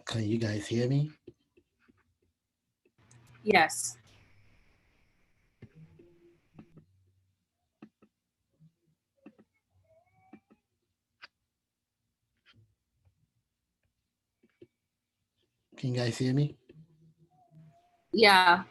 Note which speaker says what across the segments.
Speaker 1: Can you guys hear me?
Speaker 2: Yes.
Speaker 1: Can you guys hear me?
Speaker 2: Yeah.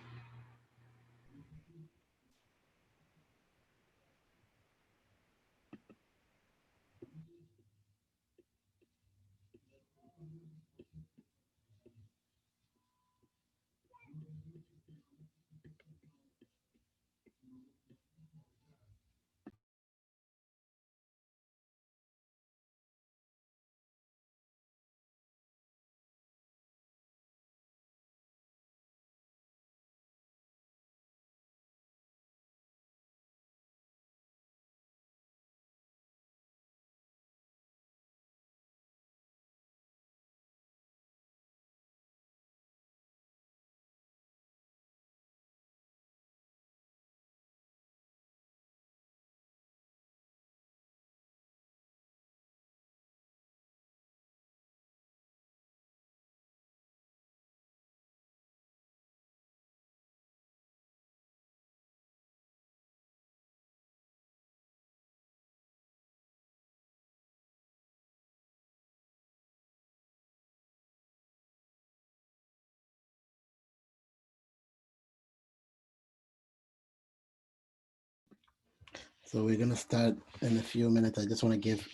Speaker 1: So we're gonna start in a few minutes. I just want to give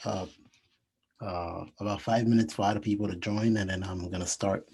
Speaker 1: about 5 minutes for other people to join, and then I'm gonna start.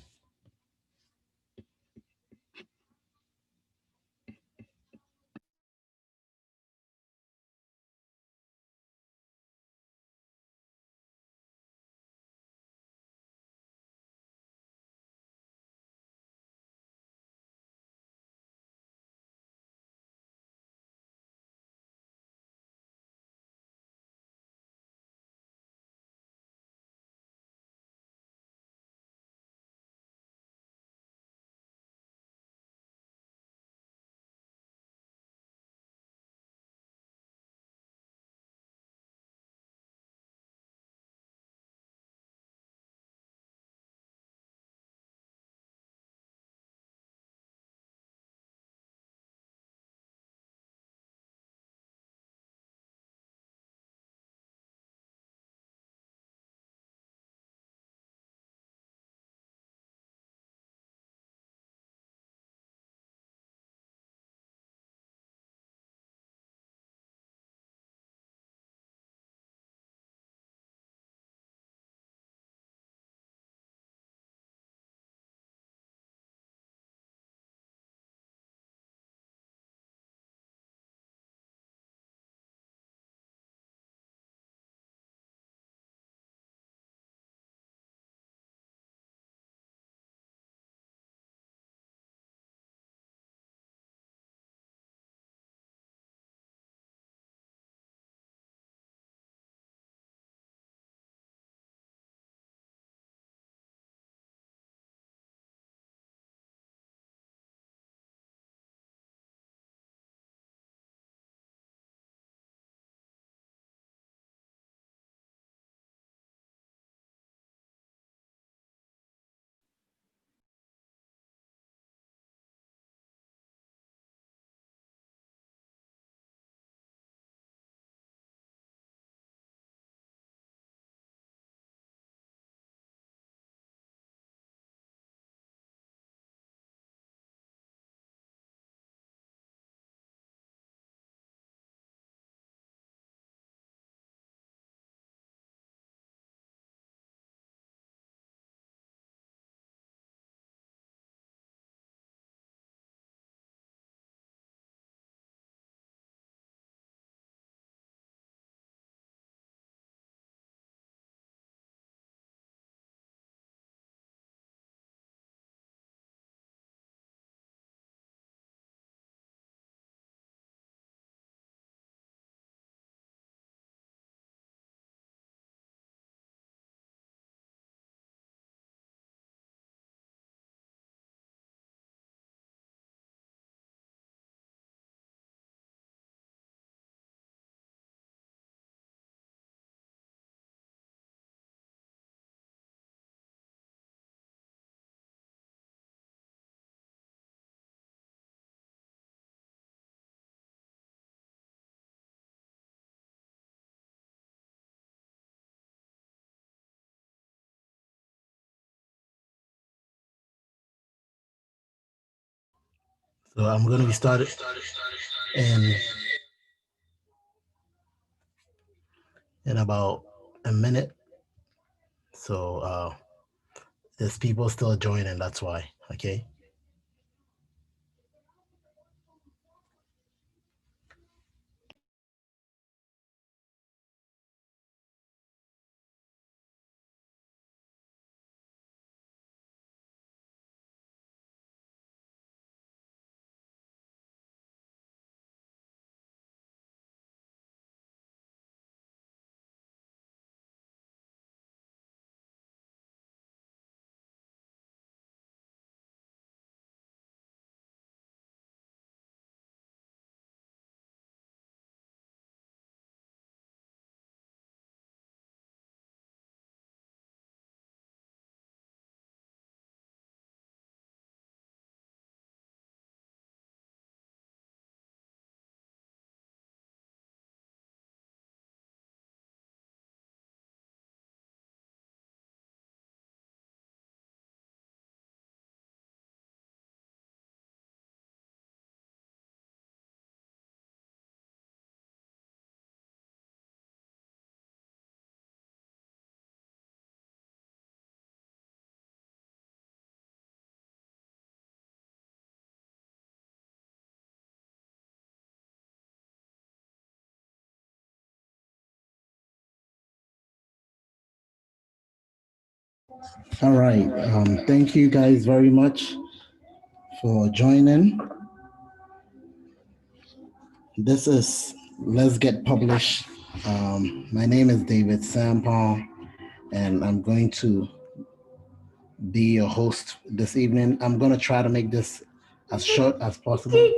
Speaker 1: So I'm going to be started in about a minute. So there's people still joining. That's why. Okay. All right. Thank you guys very much for joining. This is Let's Get Published. My name is David Sampon, and I'm going to be your host this evening. I'm going to try to make this as short as possible.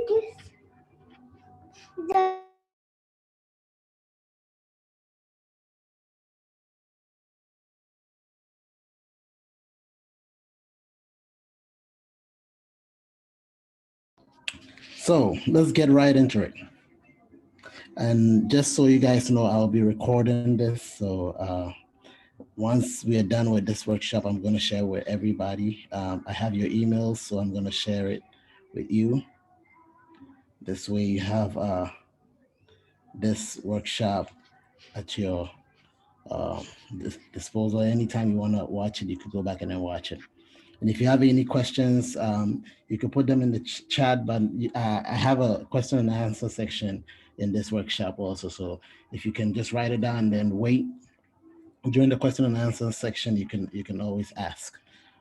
Speaker 1: So let's get right into it. And just so you guys know, I'll be recording this. So once we are done with this workshop, I'm going to share with everybody. I have your emails, so I'm going to share it with you. This way you have this workshop at your disposal. Anytime you want to watch it, you could go back and then watch it. And if you have any questions, you can put them in the chat, but I have a question and answer section in this workshop also. So if you can just write it down and then wait during the question and answer section, you can always ask.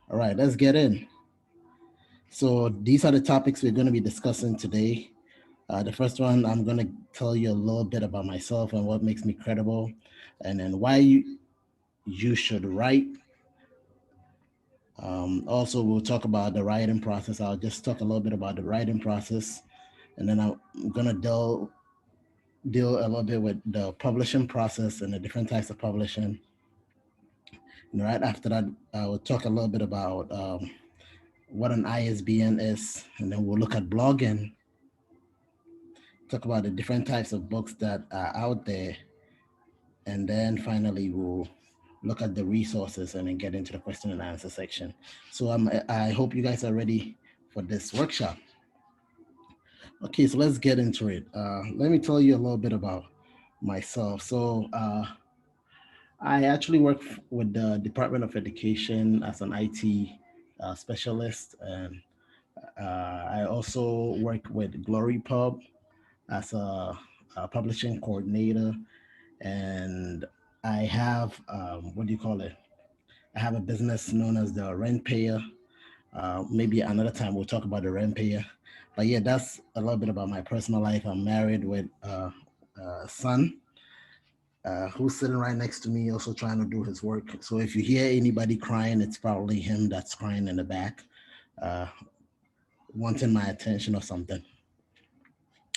Speaker 1: All right, let's get in. So these are the topics we're going to be discussing today. The first one, I'm going to tell you a little bit about myself and what makes me credible, and then why you should write. Also, we'll talk about the writing process. I'll just talk a little bit about the writing process, and then I'm going to deal a little bit with the publishing process and the different types of publishing. And right after that, I will talk a little bit about what an ISBN is, and then we'll look at blogging, talk about the different types of books that are out there, and then finally we'll look at the resources and then get into the question and answer section. So I hope you guys are ready for this workshop. Okay, so let's get into it. Let me tell you a little bit about myself. So I actually work with the Department of Education as an IT specialist, and I also work with GloryPub as a publishing coordinator, and I have what do you call it? I have a business known as the Rent Payer. Maybe another time we'll talk about the Rent Payer. But yeah, that's a little bit about my personal life. I'm married with a son who's sitting right next to me, also trying to do his work. So if you hear anybody crying, it's probably him that's crying in the back, uh, wanting my attention or something.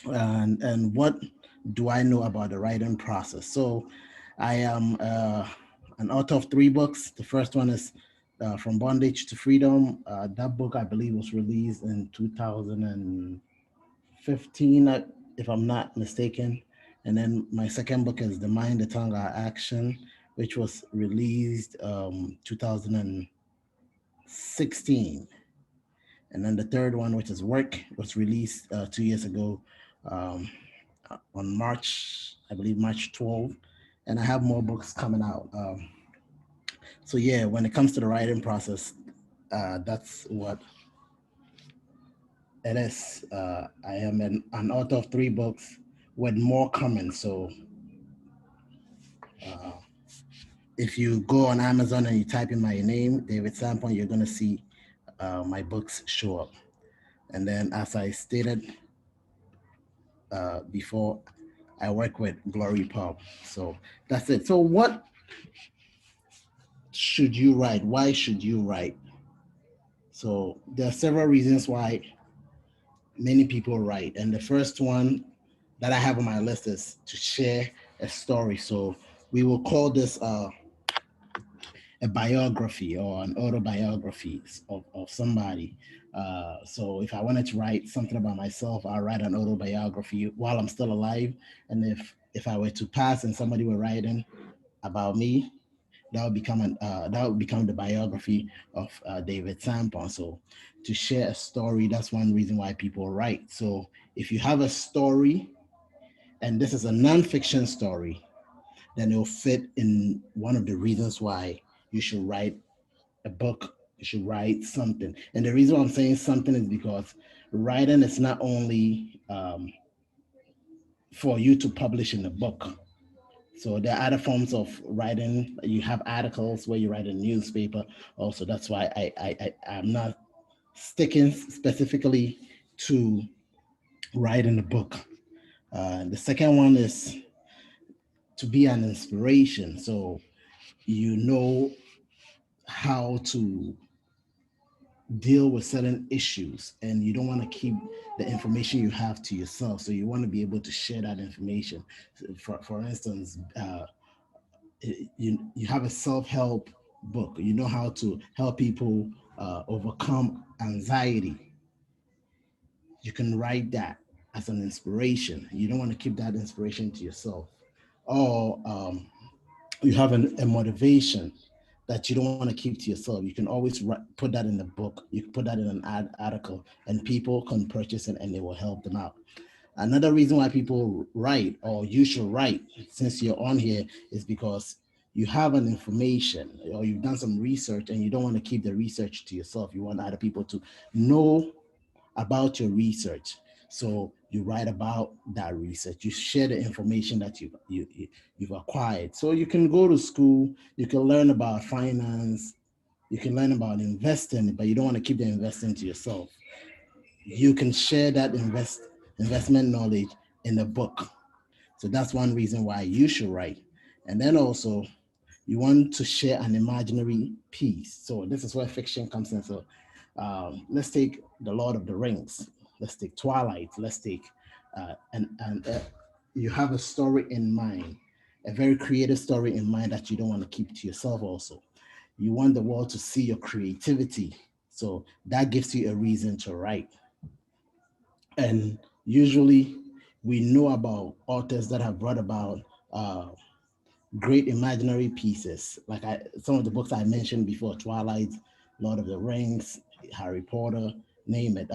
Speaker 1: And what do I know about the writing process? So I am an author of 3 books. The first one is From Bondage to Freedom. That book, I believe, was released in 2015, if I'm not mistaken. And then my second book is The Mind, the Tongue, Our Action, which was released 2016. And then the third one, which is Work, was released 2 years ago, um, on March, I believe March 12th. And I have more books coming out. So yeah, when it comes to the writing process, that's what it is. I am an author of 3 books with more coming. So uh, if you go on Amazon and you type in my name, David Sampon, you're gonna see my books show up. And then, as I stated before, I work with Glory Pub. So that's it. So what should you write? Why should you write? So there are several reasons why many people write. And the first one that I have on my list is to share a story. So we will call this a biography or an autobiography of somebody. So if I wanted to write something about myself, I'll write an autobiography while I'm still alive. And if I were to pass and somebody were writing about me, that would become the biography of David Sampon. So to share a story, that's one reason why people write. So if you have a story and this is a nonfiction story, then it'll fit in one of the reasons why you should write a book. You should write something. And the reason why I'm saying something is because writing is not only for you to publish in a book. So there are other forms of writing. You have articles where you write a newspaper. Also, that's why I'm not sticking specifically to writing a book. The second one is to be an inspiration. So you know how to deal with certain issues and you don't want to keep the information you have to yourself, so you want to be able to share that information. For instance, you have a self-help book, you know how to help people overcome anxiety. You can write that as an inspiration. You don't want to keep that inspiration to yourself. Or you have a motivation that you don't want to keep to yourself. You can always put that in a book. You can put that in an article, and people can purchase it and they will help them out. Another reason why people write, or you should write, since you're on here, is because you have an information or you've done some research and you don't want to keep the research to yourself. You want other people to know about your research. So you write about that research. You share the information that you've acquired. So you can go to school, you can learn about finance, you can learn about investing, but you don't want to keep the investing to yourself. You can share that investment knowledge in a book. So that's one reason why you should write. And then also you want to share an imaginary piece. So this is where fiction comes in. So let's take The Lord of the Rings. Let's take Twilight. Let's take and you have a story in mind, a very creative story in mind that you don't want to keep to yourself. Also, you want the world to see your creativity. So that gives you a reason to write. And usually, we know about authors that have brought about great imaginary pieces. Like some of the books I mentioned before, Twilight, Lord of the Rings, Harry Potter, name it,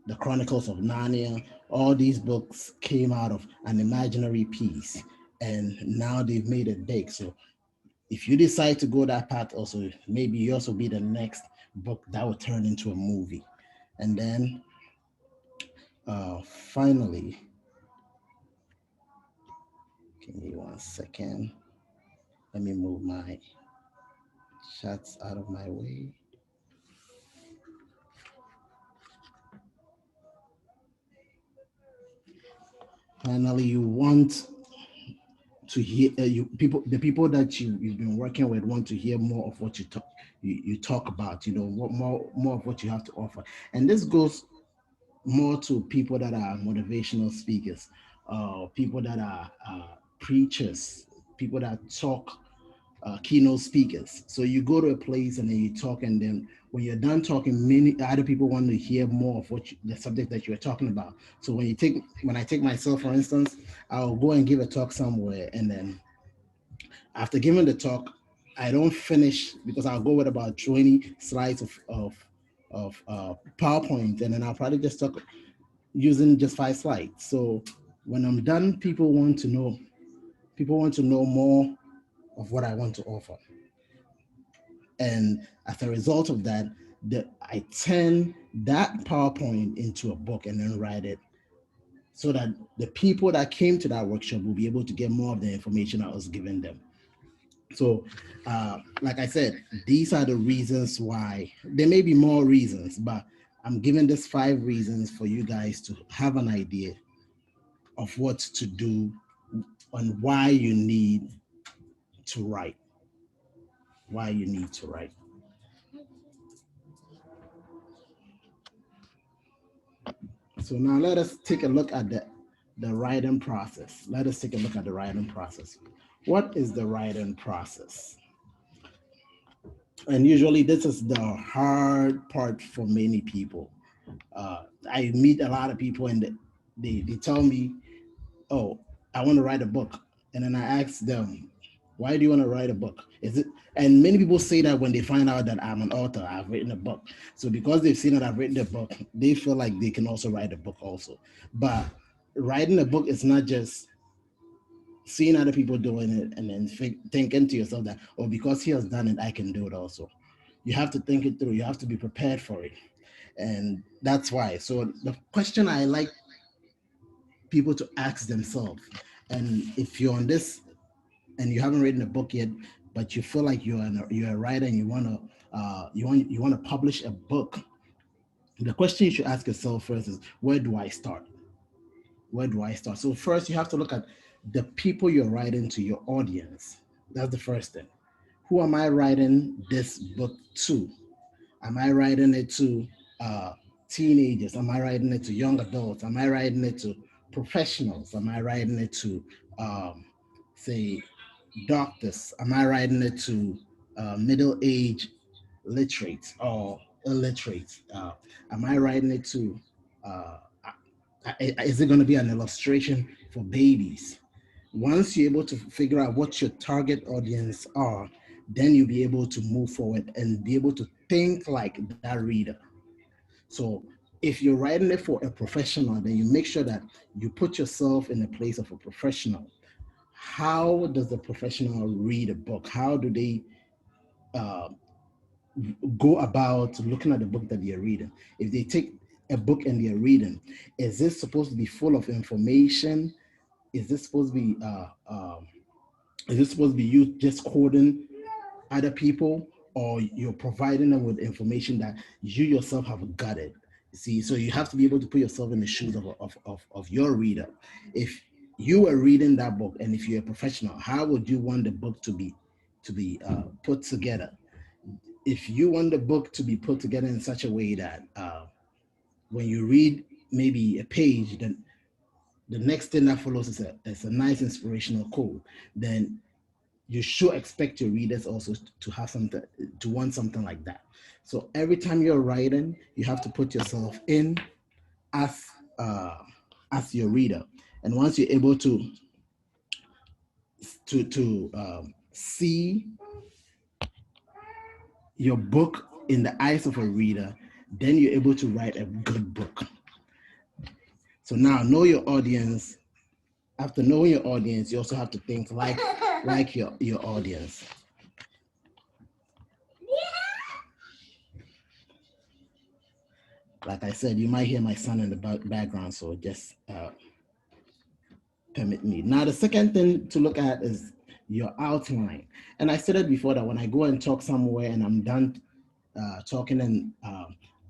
Speaker 1: the Chronicles of Narnia. All these books came out of an imaginary piece, and now they've made it big. So if you decide to go that path, also maybe you also be the next book that will turn into a movie. And then finally, give me 1 second. Let me move my chats out of my way. Finally, you want to hear the people that you've been working with want to hear more of what you talk about. You know what more of what you have to offer, and this goes more to people that are motivational speakers, people that are preachers, people that talk, keynote speakers. So you go to a place and then you talk, and then when you're done talking, many other people want to hear more of the subject that you're talking about. So when I take myself, for instance, I'll go and give a talk somewhere, and then after giving the talk, I don't finish because I'll go with about 20 slides of PowerPoint, and then I'll probably just talk using just 5 slides. So when I'm done, people want to know more of what I want to offer. And as a result of that, I turn that PowerPoint into a book and then write it so that the people that came to that workshop will be able to get more of the information I was giving them. So, like I said, these are the reasons why. There may be more reasons, but I'm giving this 5 reasons for you guys to have an idea of what to do and why you need to write. Why you need to write. So now let us take a look at the writing process. Let us take a look at the writing process. What is the writing process? And usually this is the hard part for many people. I meet a lot of people and they tell me, oh, I want to write a book. And then I ask them, why do you want to write a book? Is it? And many people say that when they find out that I'm an author, I've written a book. So because they've seen that I've written a book, they feel like they can also write a book also. But writing a book is not just seeing other people doing it and then thinking to yourself that, oh, because he has done it, I can do it also. You have to think it through. You have to be prepared for it. And that's why. So the question I like people to ask themselves, and if you're on this and you haven't written a book yet, but you feel like you're a writer and you want to publish a book, the question you should ask yourself first is, where do I start? Where do I start? So first, you have to look at the people you're writing to, your audience. That's the first thing. Who am I writing this book to? Am I writing it to uh, teenagers? Am I writing it to young adults? Am I writing it to professionals? Am I writing it to, say, doctors? Am I writing it to middle-aged literates or illiterates? Am I writing it to, uh, is it going to be an illustration for babies? Once you're able to figure out what your target audience are, then you'll be able to move forward and be able to think like that reader. So if you're writing it for a professional, then you make sure that you put yourself in the place of a professional. How does the professional read a book? How do they uh, go about looking at the book that they're reading? If they take a book and they're reading, is this supposed to be full of information? Is this supposed to be is this supposed to be you just quoting other people, or you're providing them with information that you yourself have gutted? See, so you have to be able to put yourself in the shoes of your reader. If you were reading that book, and if you're a professional, how would you want the book to be put together? If you want the book to be put together in such a way that when you read maybe a page, then the next thing that follows is a nice inspirational quote, then you should expect your readers also to have something, to want something like that. So every time you're writing, you have to put yourself in as uh, as your reader. And once you're able to see your book in the eyes of a reader, then you're able to write a good book. So now know your audience. After knowing your audience, you also have to think like your audience. Like I said, you might hear my son in the background, so just permit me. Now, the second thing to look at is your outline. And I said it before that when I go and talk somewhere and I'm done talking and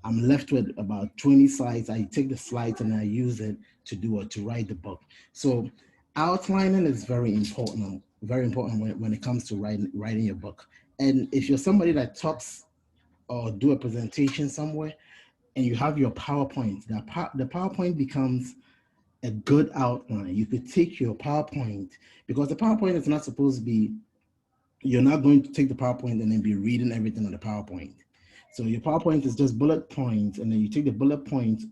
Speaker 1: I'm left with about 20 slides, I take the slides and I use it to write the book. So outlining is very important when it comes to writing your book. And if you're somebody that talks or do a presentation somewhere and you have your PowerPoint, the PowerPoint becomes a good outline. You could take your PowerPoint, because the PowerPoint is not supposed to be, you're not going to take the PowerPoint and then be reading everything on the PowerPoint. So your PowerPoint is just bullet points, and then you take the bullet points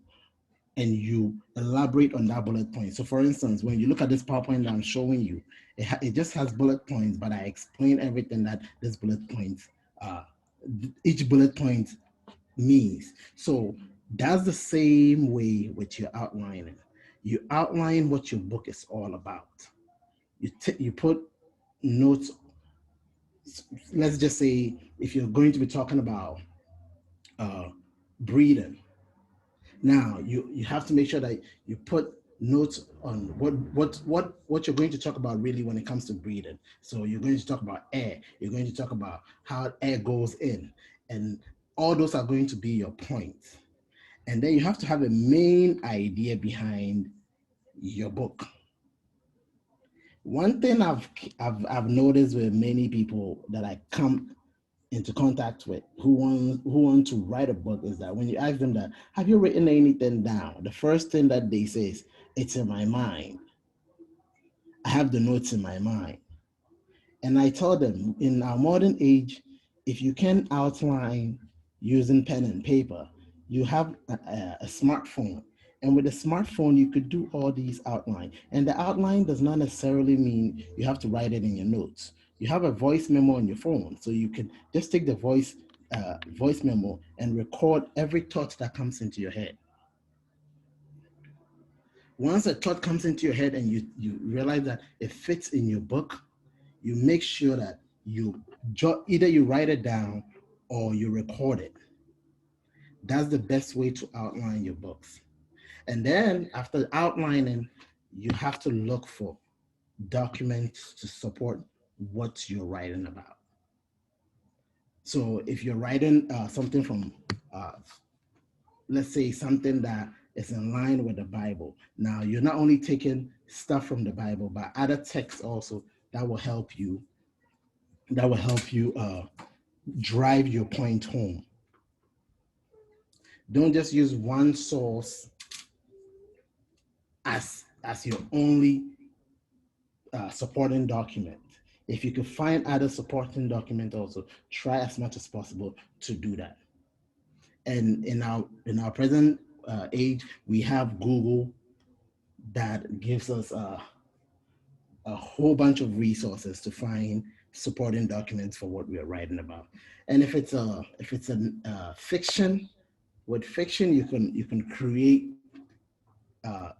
Speaker 1: and you elaborate on that bullet point. So for instance, when you look at this PowerPoint that I'm showing you, it just has bullet points, but I explain everything that this bullet points, each bullet point means. So that's the same way with your outlining. You outline what your book is all about. You put notes. Let's just say if you're going to be talking about uh, breathing, now you have to make sure that you put notes on what you're going to talk about really when it comes to breathing. So you're going to talk about air. You're going to talk about how air goes in, and all those are going to be your points. And then you have to have a main idea behind your book. One thing I've noticed with many people that I come into contact with who want to write a book is that when you ask them that, have you written anything down? The first thing that they say is, it's in my mind. I have the notes in my mind. And I tell them, in our modern age, if you can outline using pen and paper, you have a smartphone. And with a smartphone, you could do all these outline. And the outline does not necessarily mean you have to write it in your notes. You have a voice memo on your phone, so you can just take the voice memo and record every thought that comes into your head. Once a thought comes into your head and you realize that it fits in your book, you make sure that either you write it down or you record it. That's the best way to outline your books. And then after outlining, you have to look for documents to support what you're writing about. So if you're writing something from, uh, let's say, something that is in line with the Bible, now you're not only taking stuff from the Bible, but other texts also that will help you. That will help you drive your point home. Don't just use one source as your only supporting document. If you could find other supporting document also, try as much as possible to do that. And in our present age, we have Google that gives us a whole bunch of resources to find supporting documents for what we are writing about. And if it's a fiction, with fiction you can create uh,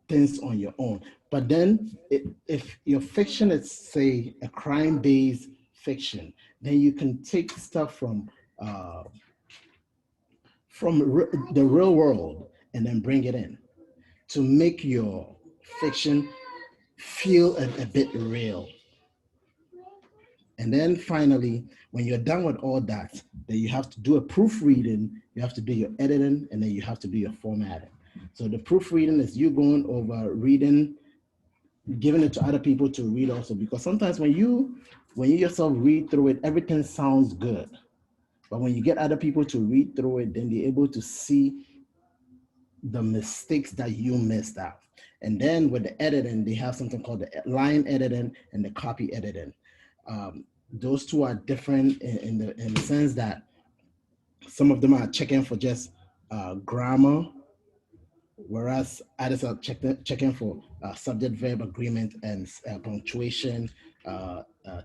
Speaker 1: things on your own. But then if your fiction is, say, a crime-based fiction, then you can take stuff uh, the real world and then bring it in to make your fiction feel a bit real. And then finally, when you're done with all that, then you have to do a proofreading, you have to do your editing, and then you have to do your formatting. So the proofreading is you going over, reading, giving it to other people to read also, because sometimes when you yourself read through it, everything sounds good. But when you get other people to read through it, then they're able to see the mistakes that you missed out. And then with the editing, they have something called the line editing and the copy editing. Those two are different in the sense that some of them are checking for just grammar, whereas others are checking for subject verb agreement and punctuation,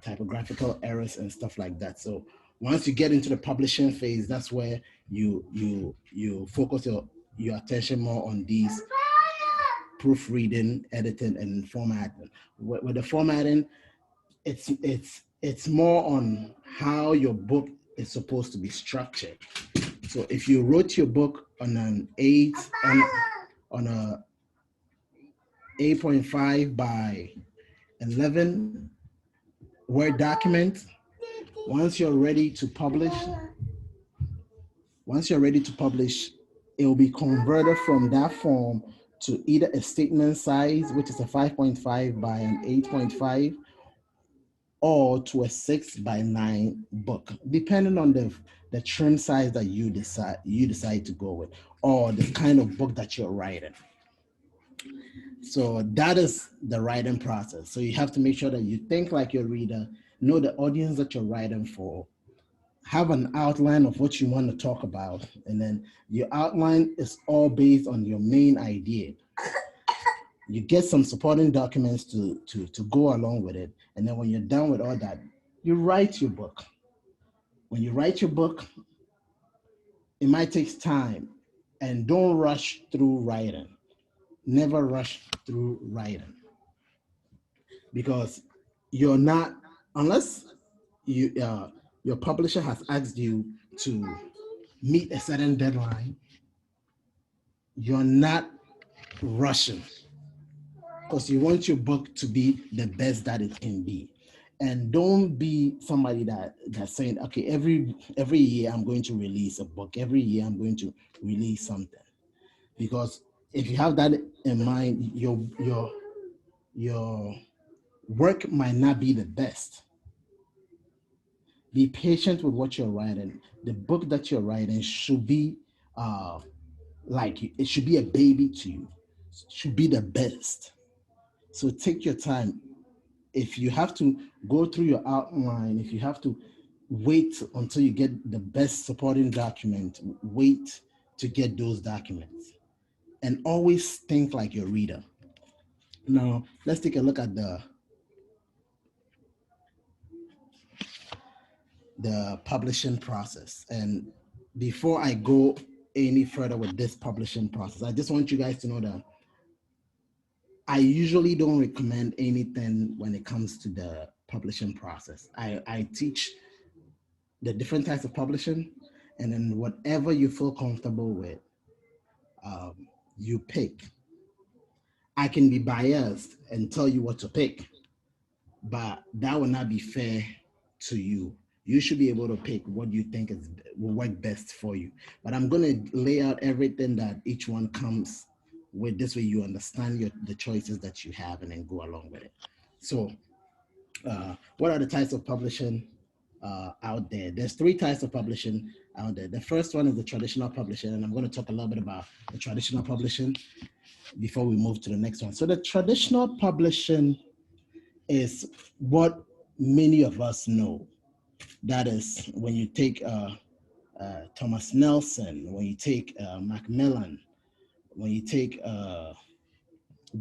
Speaker 1: typographical errors and stuff like that. So once you get into the publishing phase, that's where you focus your attention more on these proofreading, editing, and formatting. With the formatting, it's more on how your book is supposed to be structured. So if you wrote your book on an 8 on a 8.5 by 11 Word document, once you're ready to publish, it will be converted from that form to either a statement size, which is a 5.5 by an 8.5, or to a 6 by 9 book, depending on the trim size that you decide to go with, or the kind of book that you're writing. So that is the writing process. So you have to make sure that you think like your reader, know the audience that you're writing for, have an outline of what you want to talk about, and then your outline is all based on your main idea. You get some supporting documents to go along with it, and then when you're done with all that, you write your book. When you write your book, it might take time, and don't rush through writing. Never rush through writing, because you're not, unless your publisher has asked you to meet a certain deadline, you're not rushing, because you want your book to be the best that it can be. And don't be somebody that's saying, okay, every year I'm going to release a book, every year I'm going to release something. Because if you have that in mind, your work might not be the best. Be patient with what you're writing. The book that you're writing should be like, it should be a baby to you. It should be the best. So take your time. If you have to go through your outline, if you have to wait until you get the best supporting document, wait to get those documents. And always think like your reader. Now, let's take a look at the publishing process. And before I go any further with this publishing process, I just want you guys to know that I usually don't recommend anything when it comes to the publishing process. I teach the different types of publishing, and then whatever you feel comfortable with, you pick. I can be biased and tell you what to pick, but that will not be fair to you. You should be able to pick what you think will work best for you. But I'm going to lay out everything that each one comes with. This way you understand the choices that you have and then go along with it. So what are the types of publishing out there? There's 3 types of publishing out there. The first one is the traditional publishing, and I'm going to talk a little bit about the traditional publishing before we move to the next one. So the traditional publishing is what many of us know. That is when you take Thomas Nelson, when you take Macmillan, when you take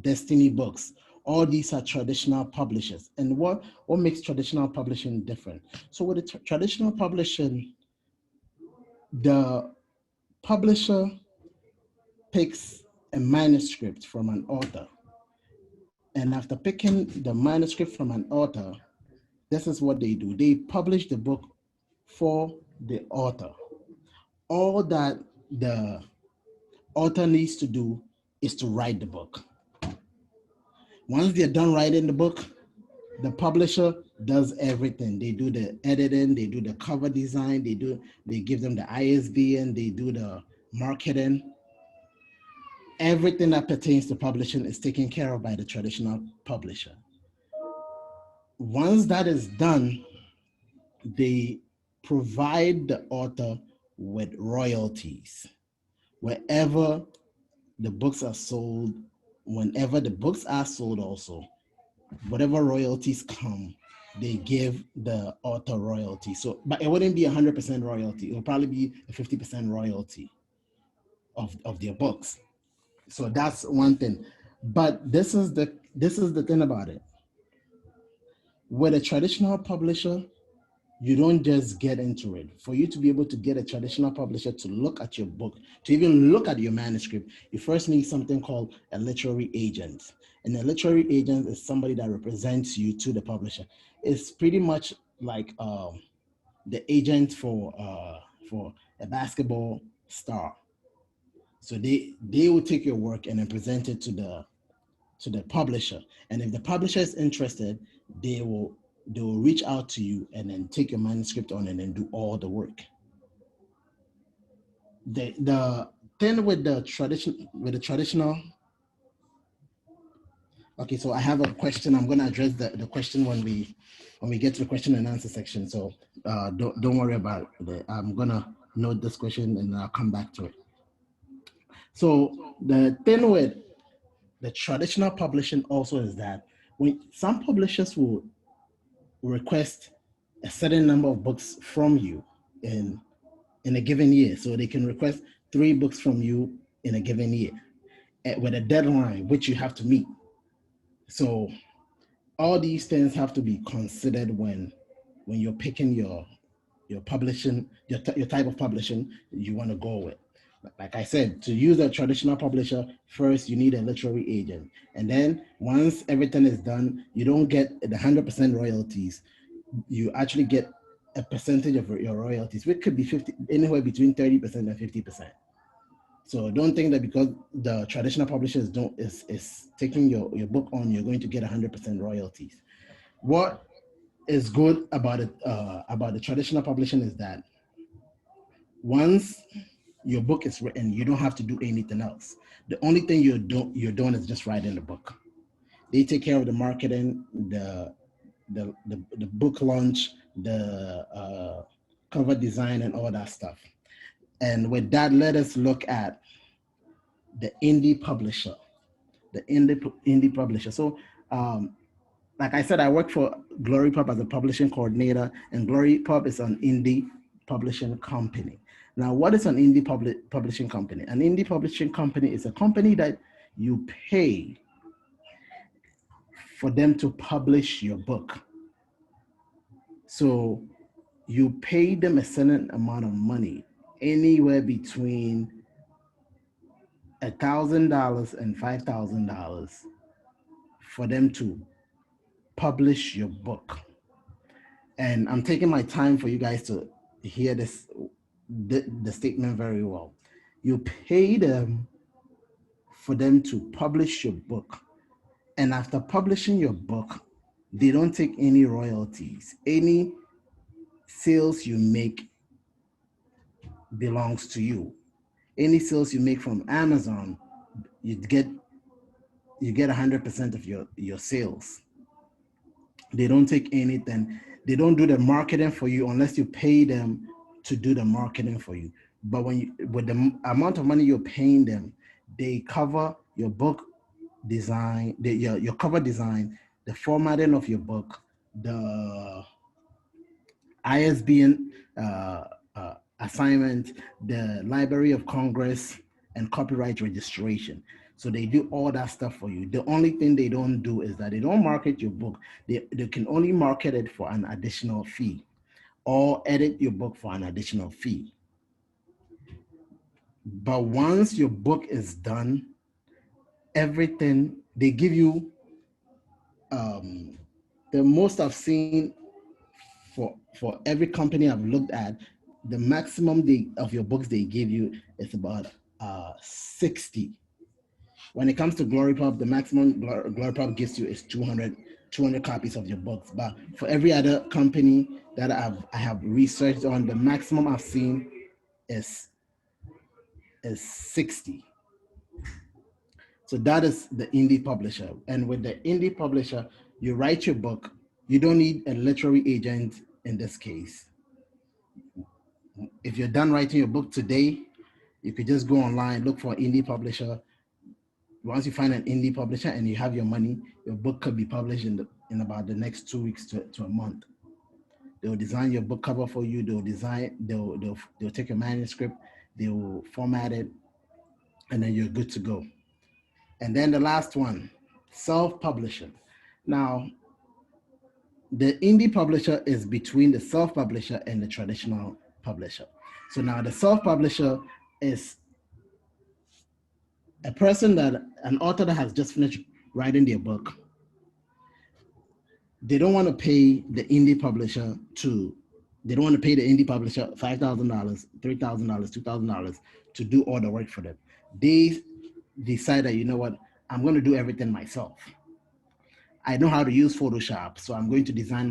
Speaker 1: Destiny Books. All these are traditional publishers. And what makes traditional publishing different? So with the traditional publishing, the publisher picks a manuscript from an author. And after picking the manuscript from an author, this is what they do. They publish the book for the author. All that the author needs to do is to write the book. Once they're done writing the book, the publisher does everything. They do the editing, they do the cover design, they give them the ISBN, they do the marketing. Everything that pertains to publishing is taken care of by the traditional publisher. Once that is done, they provide the author with royalties. Wherever the books are sold, whenever the books are sold also, whatever royalties come, they give the author royalty. So, but it wouldn't be 100% royalty. It will probably be a 50% royalty of their books. So that's one thing. But this is the thing about it. With a traditional publisher, you don't just get into it. For you to be able to get a traditional publisher to look at your book, to even look at your manuscript, you first need something called a literary agent. And a literary agent is somebody that represents you to the publisher. It's pretty much like the agent for a basketball star. So they will take your work and then present it to the publisher. And if the publisher is interested, they will reach out to you and then take your manuscript on and then do all the work. The thing with the traditional. Okay, so I have a question. I'm going to address the question when we get to the question and answer section. So don't worry about it. I'm going to note this question and I'll come back to it. So the thing with the traditional publishing also is that when some publishers will request a certain number of books from you in a given year. So they can request 3 books from you in a given year with a deadline which you have to meet. So all these things have to be considered when you're picking your your publishing, your type of publishing you want to go with. Like I said, to use a traditional publisher, first you need a literary agent. And then once everything is done, you don't get the 100% royalties. You actually get a percentage of your royalties, which could be 50, anywhere between 30% and 50%. So don't think that because the traditional publishers don't is taking your book on, you're going to get 100% royalties. What is good about it about the traditional publishing is that once your book is written, you don't have to do anything else. The only thing you're doing is just writing the book. They take care of the marketing, the book launch, the cover design, and all that stuff. And with that, let us look at the indie publisher. The indie publisher. So, like I said, I work for Glory Pub as a publishing coordinator, and Glory Pub is an indie publishing company. Now, what is an indie publishing company? An indie publishing company is a company that you pay for them to publish your book. So you pay them a certain amount of money, anywhere between $1,000 and $5,000 for them to publish your book. And I'm taking my time for you guys to hear the statement very well. You pay them for them to publish your book. And after publishing your book, they don't take any royalties. Any sales you make belongs to you. Any sales you make from Amazon, you get 100% of your sales. They don't take anything. They don't do the marketing for you unless you pay them to do the marketing for you. But with the amount of money you're paying them, they cover your book design, your cover design, the formatting of your book, the ISBN assignment, the Library of Congress, and copyright registration. So they do all that stuff for you. The only thing they don't do is that they don't market your book. They can only market it for an additional fee or edit your book for an additional fee. But once your book is done, everything they give you, the most I've seen for every company I've looked at, the maximum of your books they give you is about 60. When it comes to Glory Pub, the maximum Glory Pub gives you is 200 copies of your books. But for every other company that I have researched on, the maximum I've seen is 60. So that is the indie publisher. And with the indie publisher, you write your book. You don't need a literary agent in this case. If you're done writing your book today, you could just go online, look for an indie publisher. Once you find an indie publisher and you have your money, your book could be published in about the next 2 weeks to a month. They'll design your book cover for you. They'll take your manuscript, they'll format it, and then you're good to go. And then the last one, self-publishing. Now, the indie publisher is between the self-publisher and the traditional publisher. So now the self-publisher is an author that has just finished writing their book. They don't want to pay the indie publisher $5,000, $3,000, $2,000 to do all the work for them. They decide that, you know what, I'm going to do everything myself. I know how to use Photoshop, so I'm going to design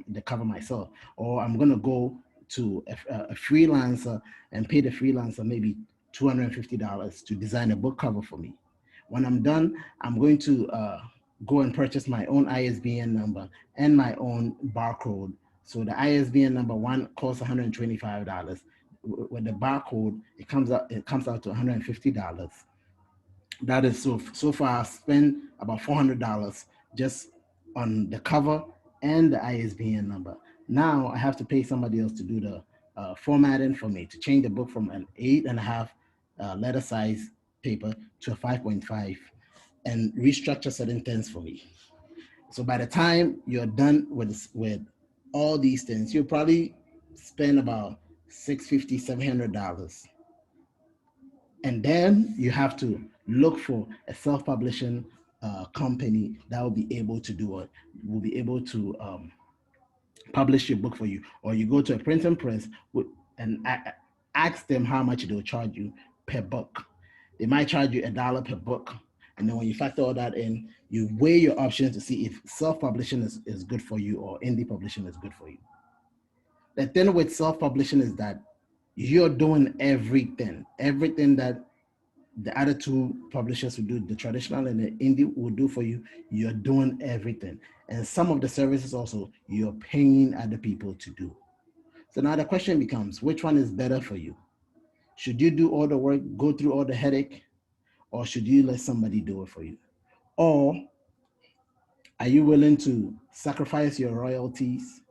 Speaker 1: the cover myself, or I'm going to go to a freelancer and pay the freelancer maybe $250 to design a book cover for me. When I'm done, I'm going to go and purchase my own ISBN number and my own barcode. So the ISBN number one costs $125. With the barcode, it comes out to $150. That is so far I spent about $400 just on the cover and the ISBN number. Now I have to pay somebody else to do the formatting for me, to change the book from an 8.5 letter size paper to a 5.5 and restructure certain things for me. So by the time you're done with all these things, you're probably spend about $650, $700. And then you have to look for a self-publishing company that will be able to do it, will be able to publish your book for you, or you go to a printing press and ask them how much they'll charge you per book. They might charge you $1 per book. And then when you factor all that in, you weigh your options to see if self-publishing is good for you or indie publishing is good for you. The thing with self-publishing is that you're doing everything that the other two publishers will do, the traditional and the indie will do for you. You're doing everything. And some of the services also, you're paying other people to do. So now the question becomes, which one is better for you? Should you do all the work, go through all the headache, or should you let somebody do it for you? Or are you willing to sacrifice your royalties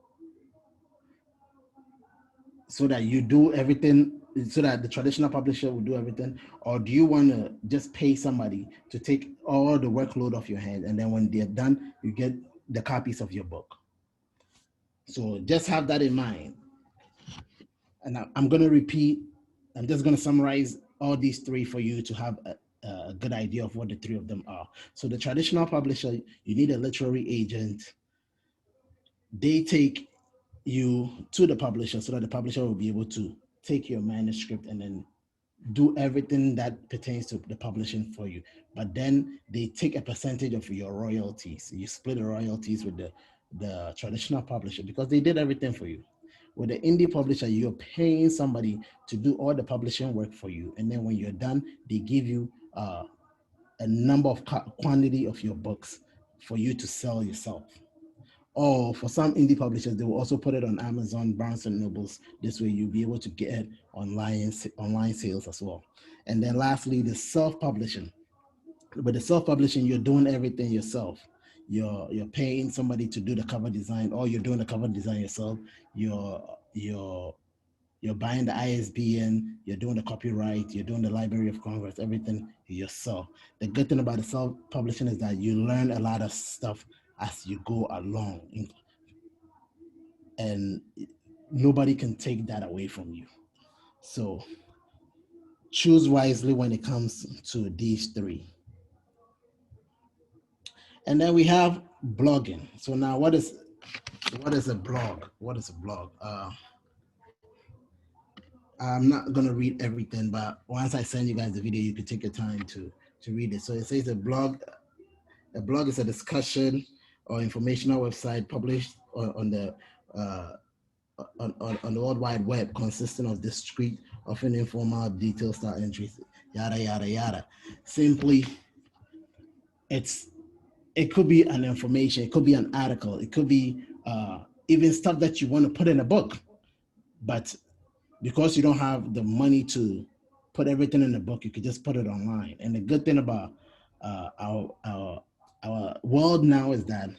Speaker 1: so that you do everything, so that the traditional publisher will do everything? Or do you want to just pay somebody to take all the workload off your hand, and then when they're done, you get the copies of your book? So just have that in mind. And I'm going to repeat, I'm just going to summarize all these three for you to have a good idea of what the three of them are. So the traditional publisher, you need a literary agent. They take you to the publisher so that the publisher will be able to take your manuscript and then do everything that pertains to the publishing for you. But then they take a percentage of your royalties. You split the royalties with the traditional publisher because they did everything for you. With the indie publisher, you're paying somebody to do all the publishing work for you. And then when you're done, they give you a number of quantity of your books for you to sell yourself. Or for some indie publishers, they will also put it on Amazon, Barnes and Nobles. This way you'll be able to get online sales as well. And then lastly, the self-publishing. With the self-publishing, you're doing everything yourself. You're paying somebody to do the cover design, or you're doing the cover design yourself. You're buying the ISBN, you're doing the copyright, you're doing the Library of Congress, everything yourself. The good thing about the self-publishing is that you learn a lot of stuff as you go along, and nobody can take that away from you. So choose wisely when it comes to these three. And then we have blogging. So now what is a blog? What is a blog? I'm not gonna read everything, but once I send you guys the video, you can take your time to read it. So it says a blog is a discussion or informational website published on the World Wide Web, consisting of discrete, often informal, detailed style entries, yada yada yada. Simply, it could be an information, it could be an article, it could be even stuff that you want to put in a book, but because you don't have the money to put everything in the book, you could just put it online. And the good thing about our world now is that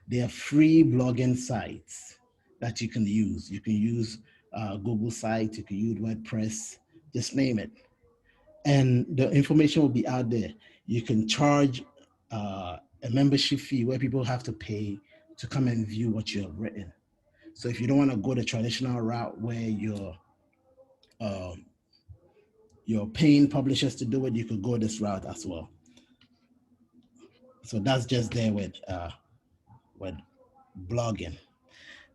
Speaker 1: there are free blogging sites that you can use. You can use Google sites, you can use WordPress, just name it. And the information will be out there. You can charge a membership fee where people have to pay to come and view what you have written. So if you don't want to go the traditional route where you're paying publishers to do it, you could go this route as well. So that's just there with blogging.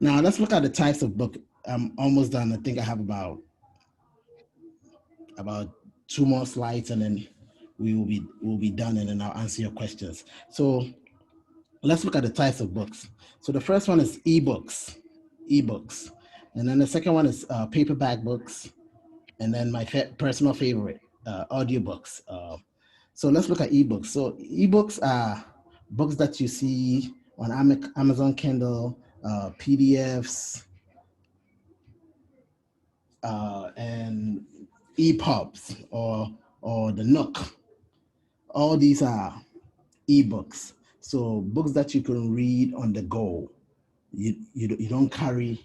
Speaker 1: Now let's look at the types of book. I'm almost done. I think I have about 2 more slides, and then we'll be done, and then I'll answer your questions. So let's look at the types of books. So the first one is ebooks, and then the second one is paperback books, and then my personal favorite, audiobooks. So let's look at ebooks. So ebooks are books that you see on Amazon Kindle, PDFs, and EPUBs or the Nook. All these are ebooks. So books that you can read on the go. You don't carry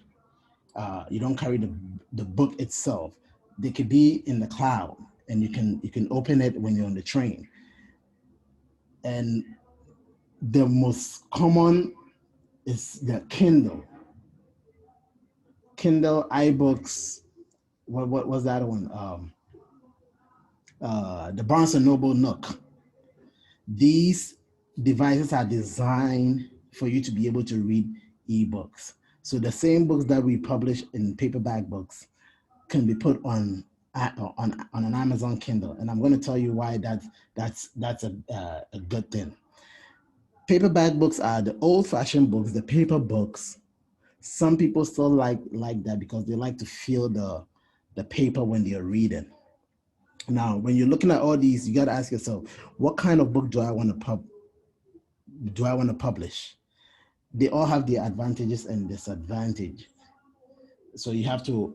Speaker 1: the book itself. They could be in the cloud, and you can open it when you're on the train. And the most common is the Kindle. Kindle, iBooks. What was that one? The Barnes and Noble Nook. These devices are designed for you to be able to read ebooks. So the same books that we publish in paperback books can be put on an Amazon Kindle, and I'm going to tell you why that's a good thing. Paperback books are the old-fashioned books, the paper books. Some people still like that because they like to feel the paper when they're reading. Now, when you're looking at all these, you got to ask yourself, what kind of book do I want to publish? They all have their advantages and disadvantages. So you have to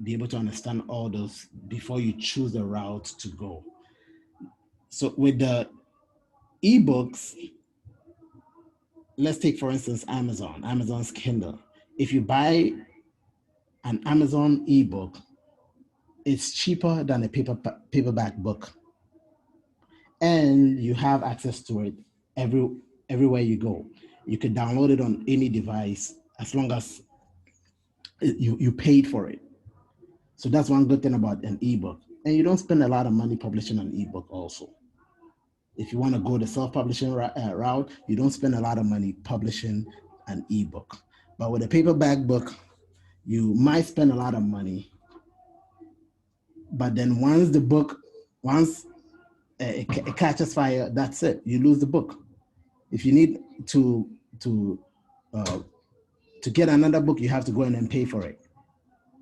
Speaker 1: be able to understand all those before you choose the route to go. So with the ebooks, let's take, for instance, Amazon's Kindle. If you buy an Amazon ebook, it's cheaper than a paperback book. And you have access to it everywhere you go. You can download it on any device as long as you paid for it. So that's one good thing about an ebook. And you don't spend a lot of money publishing an ebook also. If you want to go the self-publishing route, you don't spend a lot of money publishing an ebook. But with a paperback book, you might spend a lot of money. But then once it catches fire, that's it. You lose the book. If you need to get another book, you have to go in and pay for it.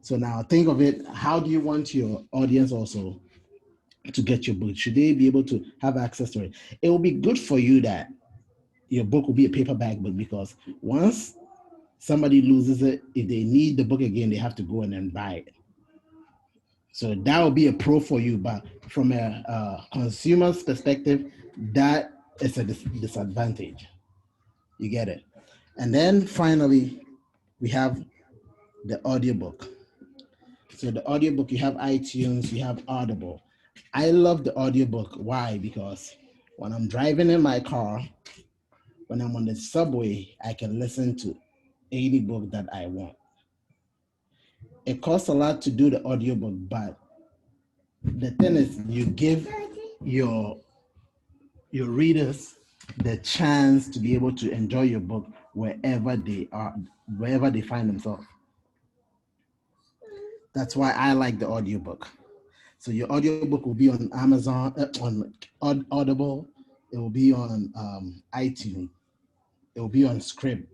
Speaker 1: So now think of it, how do you want your audience also to get your book? Should they be able to have access to it? It will be good for you that your book will be a paperback book, because once somebody loses it, if they need the book again, they have to go in and buy it. So that will be a pro for you, but from a consumer's perspective, that is a disadvantage. You get it? And then finally, we have the audiobook. So the audiobook, you have iTunes, you have Audible. I love the audiobook. Why? Because when I'm driving in my car, when I'm on the subway, I can listen to any book that I want. It costs a lot to do the audiobook, but the thing is, you give your readers the chance to be able to enjoy your book wherever they are, wherever they find themselves. That's why I like the audiobook. So your audiobook will be on Amazon, on Audible. It will be on iTunes. It will be on Scribd.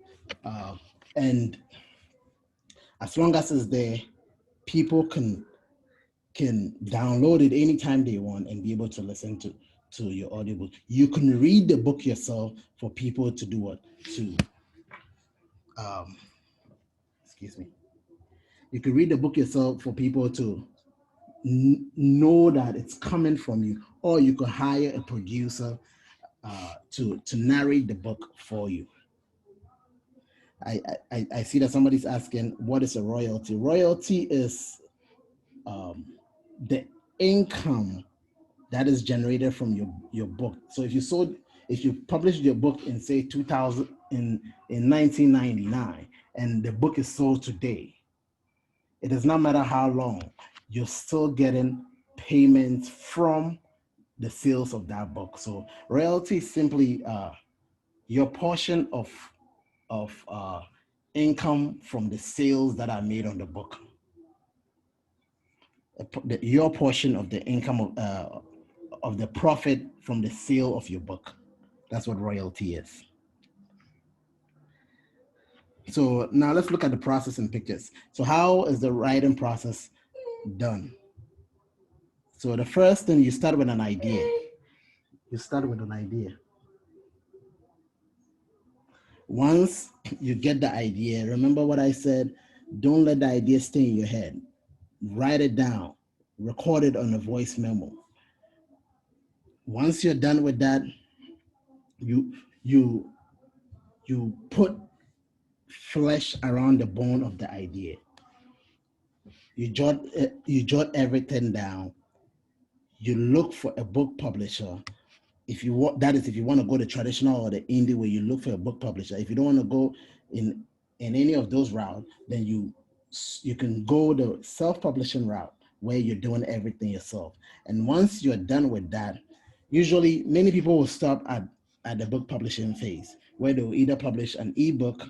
Speaker 1: And as long as it's there, people can download it anytime they want and be able to listen to your audiobook. You can read the book yourself for people to do what? Excuse me. You can read the book yourself for people to know that it's coming from you, or you could hire a producer to narrate the book for you. I see that somebody's asking, what is a royalty? Royalty is the income that is generated from your book. So if you published your book in, say, 2000 in 1999, and the book is sold today, it does not matter how long, you're still getting payments from the sales of that book. So royalty is simply your portion of income from the sales that are made on the book. Your portion of the income of the profit from the sale of your book. That's what royalty is. So now let's look at the process in pictures. So how is the writing process done? So the first thing, you start with an idea. Once you get the idea, remember what I said, don't let the idea stay in your head. Write it down, record it on a voice memo. Once you're done with that, you put flesh around the bone of the idea. You jot everything down. You look for a book publisher. If you want to go the traditional or the indie way, you look for a book publisher. If you don't want to go in any of those routes, then you you can go the self-publishing route where you're doing everything yourself. And once you're done with that, usually many people will stop at the book publishing phase, where they'll either publish an ebook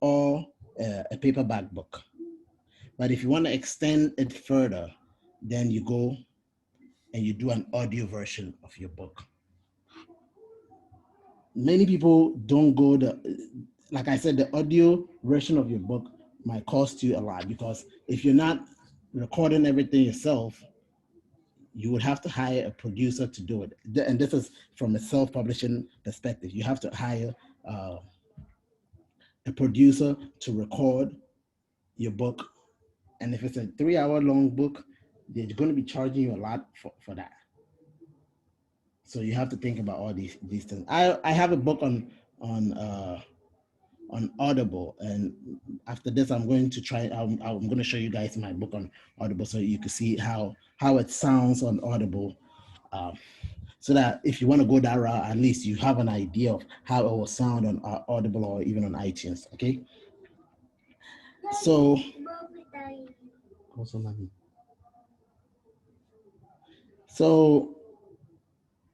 Speaker 1: or a paperback book. But if you want to extend it further, then you go and you do an audio version of your book. Many people don't go like I said, the audio version of your book might cost you a lot, because if you're not recording everything yourself, you would have to hire a producer to do it. And this is from a self-publishing perspective. You have to hire uh, a producer to record your book. And if it's a 3-hour long book, they're going to be charging you a lot for that. So you have to think about all these things. I have a book on Audible, and after this I'm going to try. I'm going to show you guys my book on Audible, so you can see how it sounds on Audible, so that if you want to go that route, at least you have an idea of how it will sound on Audible or even on iTunes. Okay. So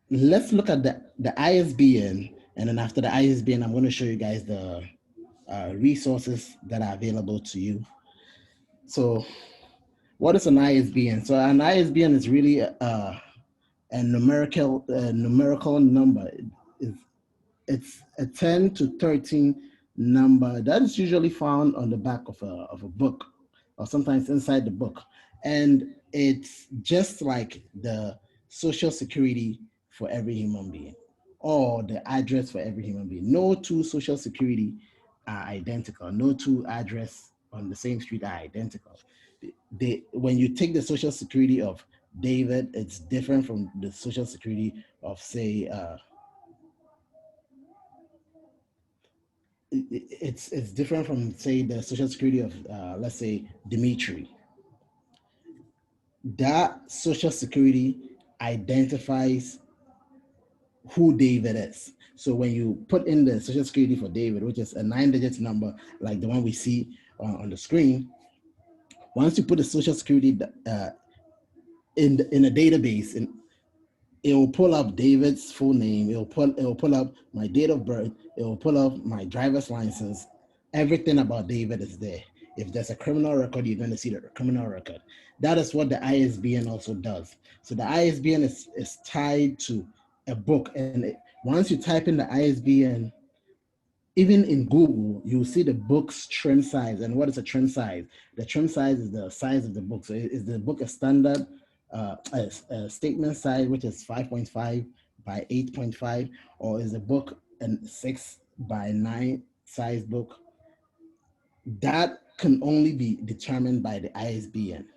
Speaker 1: let's look at the ISBN, and then after the ISBN, I'm going to show you guys the resources that are available to you. So what is an ISBN? So an ISBN is really a numerical number. It's a 10 to 13 number that is usually found on the back of a book, or sometimes inside the book. And it's just like the social security for every human being, or the address for every human being. No two social security are identical. No two address on the same street are identical. When you take the social security of David, it's different from the social security of, say, it's different from, say, the social security of, let's say, Dimitri. That social security identifies who David is. So when you put in the social security for David, which is a 9-digit number like the one we see on the screen, once you put the social security in a database, it will pull up David's full name. It will pull up my date of birth. It will pull up my driver's license. Everything about David is there. If there's a criminal record, you're going to see the criminal record. That is what the ISBN also does. So the ISBN is tied to a book. And once you type in the ISBN, even in Google, you'll see the book's trim size. And what is a trim size? The trim size is the size of the book. So is the book a standard a statement size, which is 5.5 by 8.5, or is the book a 6 by 9 size book? That can only be determined by the ISBN.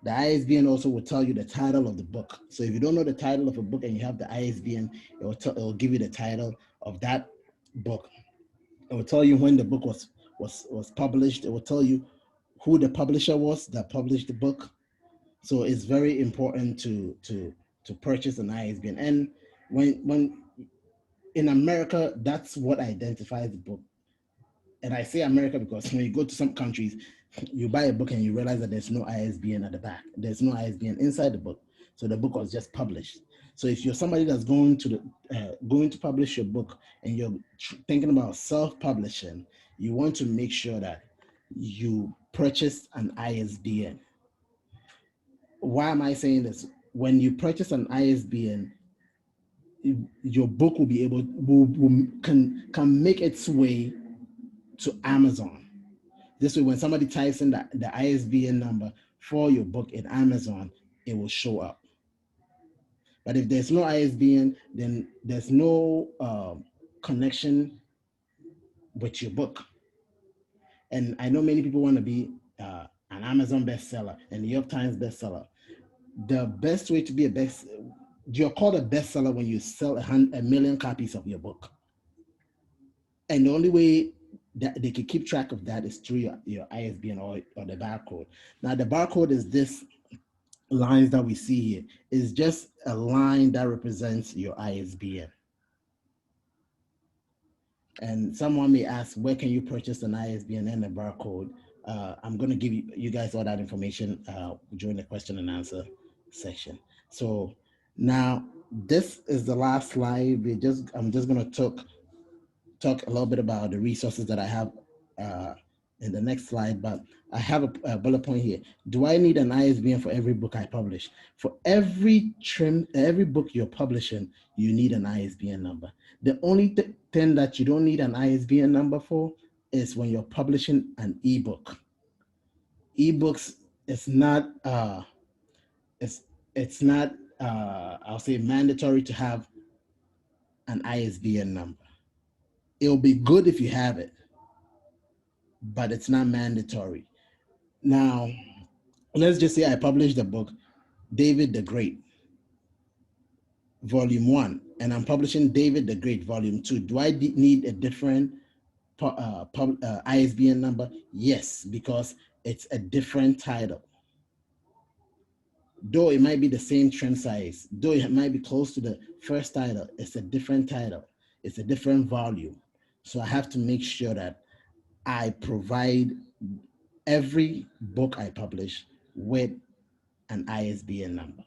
Speaker 1: The ISBN also will tell you the title of the book. So if you don't know the title of a book and you have the ISBN, it will give you the title of that book. It will tell you when the book was published. It will tell you who the publisher was that published the book. So it's very important to purchase an ISBN. And when in America, that's what identifies the book. And I say America because when you go to some countries, you buy a book and you realize that there's no ISBN at the back. There's no ISBN inside the book. So the book was just published. So if you're somebody that's going to publish your book and you're thinking about self-publishing, you want to make sure that you purchase an ISBN. Why am I saying this? When you purchase an ISBN, your book will be able can make its way to Amazon. This way, when somebody types in the ISBN number for your book in Amazon, it will show up. But if there's no ISBN, then there's no connection with your book. And I know many people want to be an Amazon bestseller, a New York Times bestseller. The best way to be you're called a bestseller when you sell 1 million copies of your book. And the only way that they can keep track of that is through your ISBN or the barcode. Now, the barcode is this lines that we see here. Is just a line that represents your ISBN. And someone may ask, where can you purchase an ISBN and a barcode? I'm going to give you guys all that information during the question and answer section. So now this is the last slide. I'm just going to talk a little bit about the resources that I have uh, in the next slide, but I have a bullet point here. Do I need an ISBN for every book I publish? For every book you're publishing, you need an ISBN number. The only thing that you don't need an ISBN number for is when you're publishing an ebook. Ebooks, it's not it's it's not I'll say mandatory to have an ISBN number. It'll be good if you have it, but it's not mandatory. Now, let's just say I published the book, David the Great, Volume 1, and I'm publishing David the Great, Volume 2. Do I need a different ISBN number? Yes, because it's a different title. Though it might be the same trim size, though it might be close to the first title, it's a different title. It's a different volume. So I have to make sure that I provide every book I publish with an ISBN number.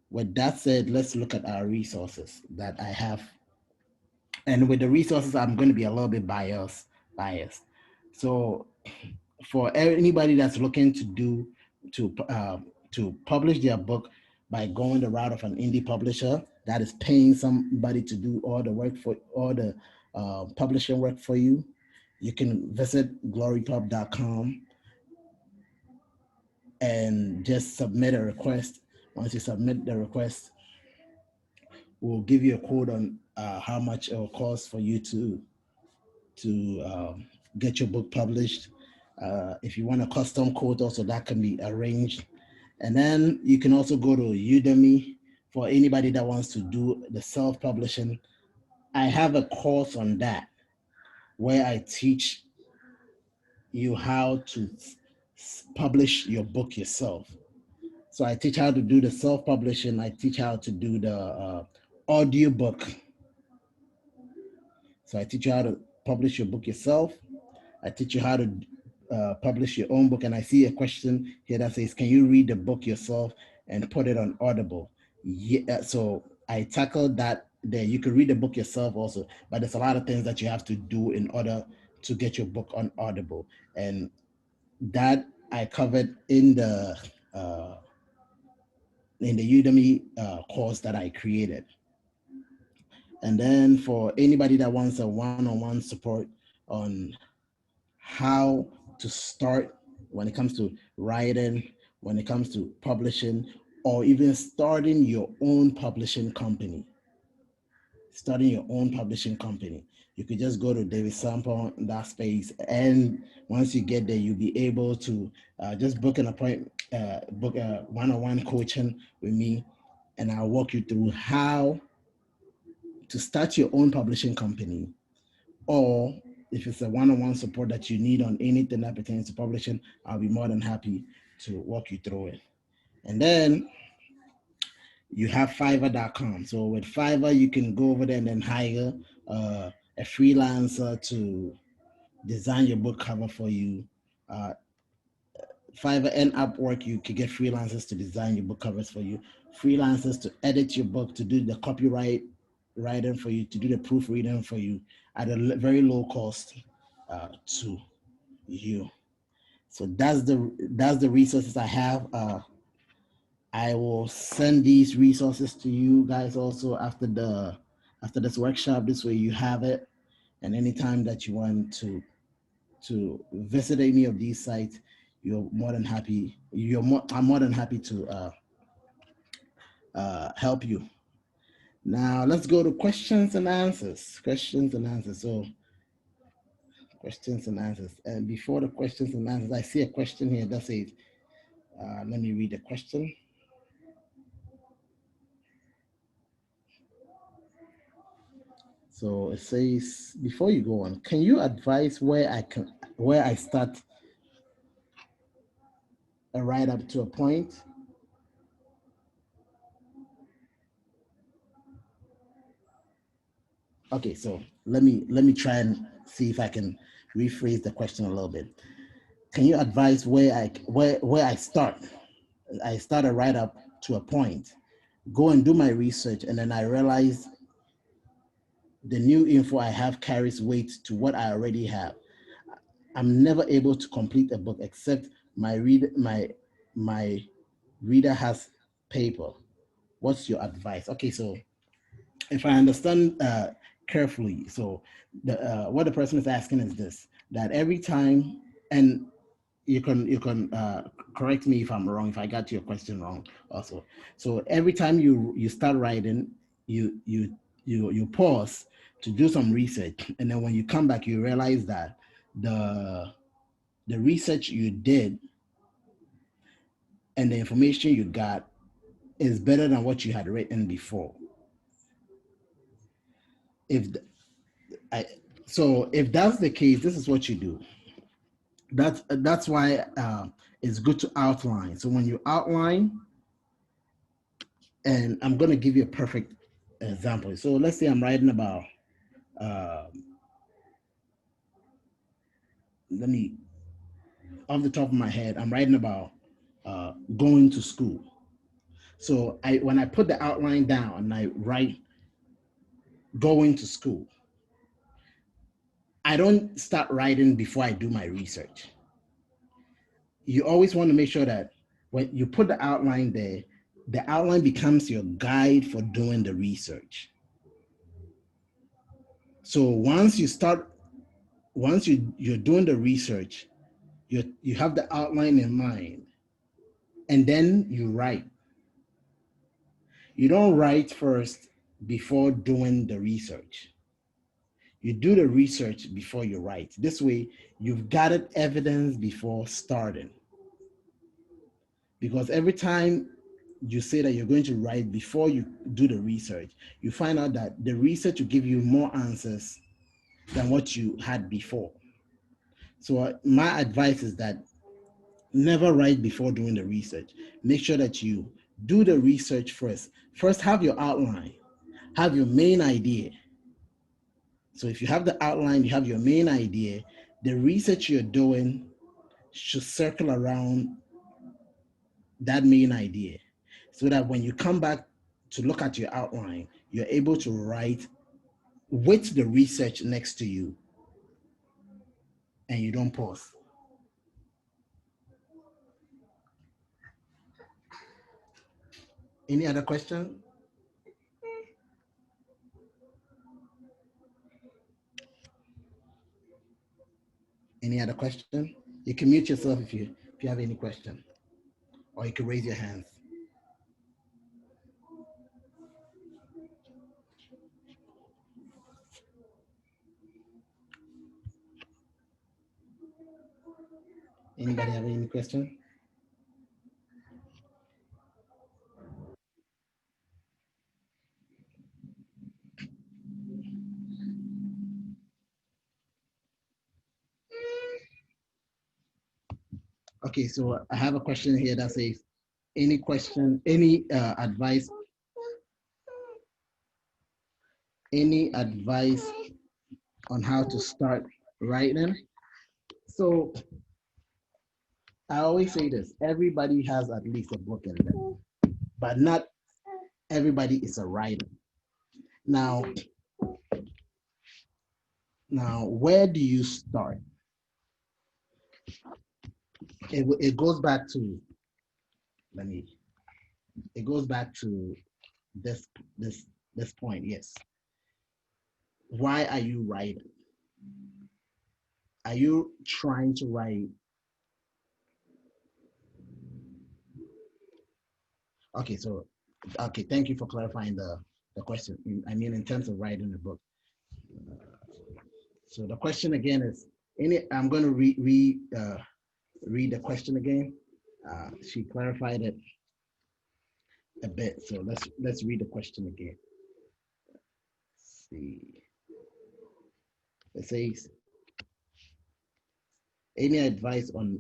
Speaker 1: With that said, let's look at our resources that I have. And with the resources, I'm going to be a little bit biased. So for anybody that's looking to publish their book by going the route of an indie publisher that is paying somebody to do all the work for all the publishing work for you, you can visit glorypub.com and just submit a request. Once you submit the request, we'll give you a quote on how much it will cost for you to get your book published. If you want a custom quote, also that can be arranged. And then you can also go to Udemy for anybody that wants to do the self-publishing. I have a course on that where I teach you how to publish your book yourself. So I teach how to do the self-publishing. I teach how to do the audio book. So I teach you how to publish your book yourself. I teach you how to publish your own book. And I see a question here that says, can you read the book yourself and put it on Audible? Yeah, so I tackled that there. You can read the book yourself also, but there's a lot of things that you have to do in order to get your book on Audible. And that I covered in the Udemy course that I created. And then for anybody that wants a one-on-one support on how to start when it comes to writing, when it comes to publishing, or even starting your own publishing company. Starting your own publishing company. You could just go to David Sample that space, and once you get there, you'll be able to just book an appointment, book a one-on-one coaching with me, and I'll walk you through how to start your own publishing company, or if it's a one-on-one support that you need on anything that pertains to publishing, I'll be more than happy to walk you through it. And then you have Fiverr.com. So with Fiverr, you can go over there and then hire a freelancer to design your book cover for you. Fiverr and Upwork, you can get freelancers to design your book covers for you, freelancers to edit your book, to do the copyright writing for you, to do the proofreading for you at a very low cost to you. So that's the resources I have. I will send these resources to you guys also after this workshop. This way you have it, and anytime that you want to visit any of these sites, I'm more than happy to help you. Now let's go to questions and answers. So questions and answers. And before the questions and answers, I see a question here that says, let me read the question. So it says, before you go on, can you advise where I start a write up to a point? Okay, so let me try and see if I can rephrase the question a little bit. can you advise where I start? I started right up to a point, go and do my research, and then I realize the new info I have carries weight to what I already have. I'm never able to complete a book except my reader has paper. What's your advice? Okay, so if I understand carefully, so what the person is asking is this: that every time, and you can correct me if I'm wrong, if I got your question wrong also. So every time you start writing, you pause to do some research, and then when you come back, you realize that the the research you did and the information you got is better than what you had written before. If I so if that's the case, this is what you do. That's why it's good to outline. So when you outline, and I'm going to give you a perfect example. So let's say I'm writing about, uh, let me, off the top of my head, I'm writing about going to school. So when I put the outline down and I write going to school, I don't start writing before I do my research. You always want to make sure that when you put the outline there, the outline becomes your guide for doing the research. So once you're doing the research, you have the outline in mind, and then you write. You don't write first before doing the research. You do the research before you write. This way, you've gathered evidence before starting. Because every time you say that you're going to write before you do the research, you find out that the research will give you more answers than what you had before. So my advice is that never write before doing the research. Make sure that you do the research first. First, have your outline, have your main idea. So if you have the outline, you have your main idea, the research you're doing should circle around that main idea so that when you come back to look at your outline, you're able to write with the research next to you and you don't pause. Any other question? Any other question? You can mute yourself if you have any question, or you can raise your hands. Anybody have any question? Okay, so I have a question here that says, any question, any advice on how to start writing? So I always say this, everybody has at least a book in them, but not everybody is a writer. Now, where do you start? It goes back to, let me, it goes back to this, this point, yes. Why are you writing? Are you trying to write? Okay, so, okay, thank you for clarifying the question. I mean, in terms of writing the book. So the question again is, I'm going to read the question again. She clarified it a bit, so let's read the question again. Let's see. It says, any advice on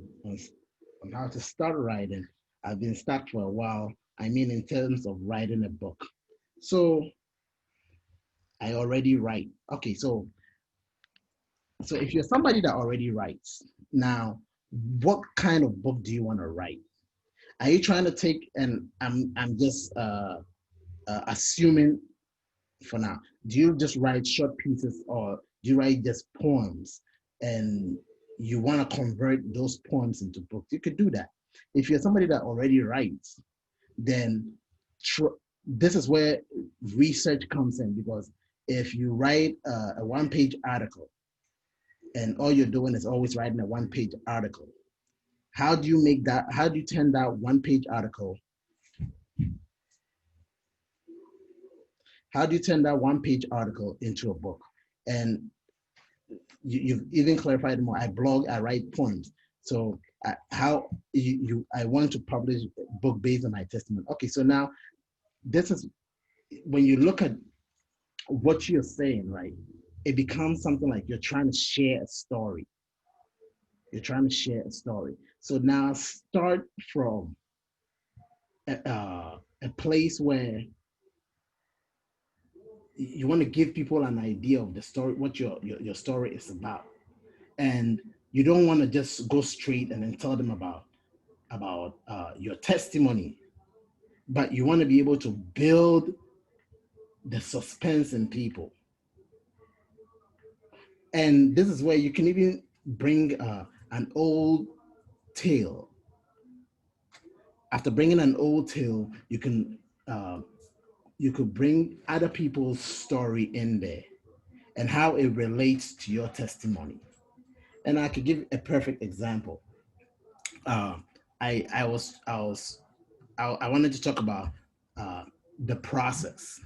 Speaker 1: how to start writing? I've been stuck for a while. I mean, in terms of writing a book. So I already write. Okay, so if you're somebody that already writes, now what kind of book do you want to write? Are you trying to take, and I'm just assuming for now, do you just write short pieces, or do you write just poems and you want to convert those poems into books? You could do that. If you're somebody that already writes, then this is where research comes in, because if you write a one-page article and all you're doing is always writing a one-page article, how do you make that, how do you turn that one-page article, how do you turn that one-page article into a book? And you've even clarified more. I blog, I write poems. So how I want to publish a book based on my testimony. Okay, so now this is when you look at what you're saying, right? It becomes something like you're trying to share a story. You're trying to share a story. So now start from a place where you want to give people an idea of the story, what your story is about. And you don't want to just go straight and then tell them about your testimony, but you want to be able to build the suspense in people. And this is where you can even bring an old tale. After bringing an old tale, uh, you could bring other people's story in there and how it relates to your testimony. And I could give a perfect example. Uh, I wanted to talk about uh, the process,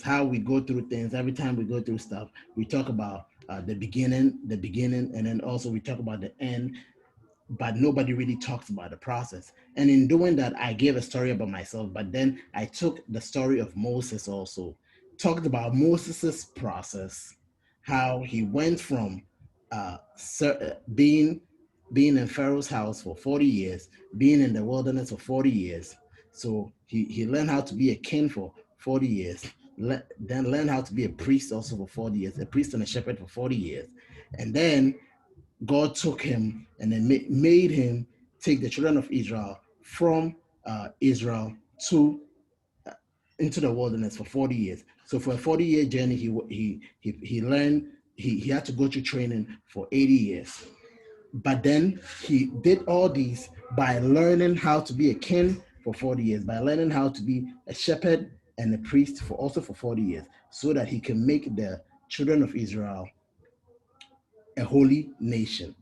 Speaker 1: how we go through things. Every time we go through stuff, we talk about the beginning, and then also we talk about the end, but nobody really talks about the process. And in doing that, I gave a story about myself, but then I took the story of Moses also, talked about Moses's process, how he went from uh, being in Pharaoh's house for 40 years, being in the wilderness for 40 years. So he learned how to be a king for 40 years, then learned how to be a priest also for 40 years, a priest and a shepherd for 40 years. And then God took him and then made him take the children of Israel from Israel to into the wilderness for 40 years. So for a 40-year journey, he learned, he had to go through training for 80 years. But then he did all these by learning how to be a king for 40 years, by learning how to be a shepherd and a priest for also for 40 years, so that he can make the children of Israel a holy nation.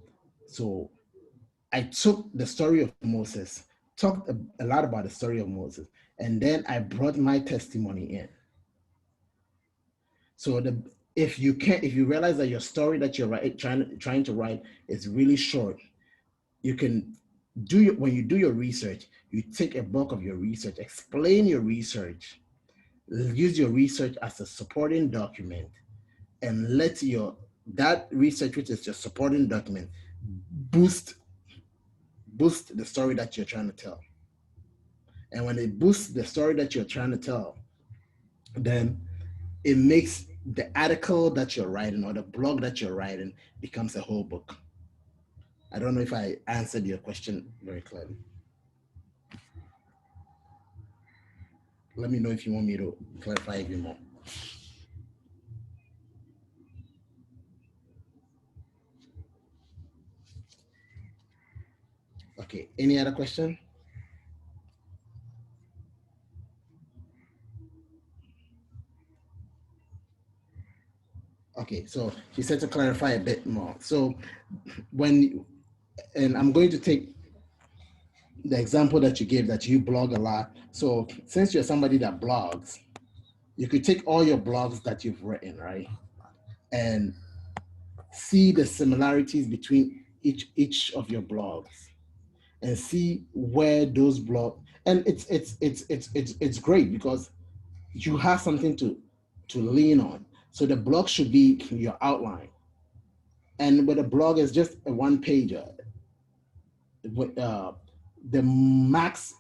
Speaker 1: So I took the story of Moses, talked a lot about the story of Moses, and then I brought my testimony in. So if you realize that your story that you're trying to write is really short, you can when you do your research, you take a bulk of your research, explain your research, use your research as a supporting document, and let your that research, which is your supporting document, boost the story that you're trying to tell. And when it boosts the story that you're trying to tell, then it makes the article that you're writing or the blog that you're writing becomes a whole book. I don't know if I answered your question very clearly. Let me know if you want me to clarify even more. Okay, any other question? Okay, so she said to clarify a bit more. So when, and I'm going to take the example that you gave, that you blog a lot. So since you're somebody that blogs, you could take all your blogs that you've written, right? And see the similarities between each of your blogs, and see where those blogs, and it's great because you have something to lean on. So the blog should be your outline, and with a blog is just a one pager. The max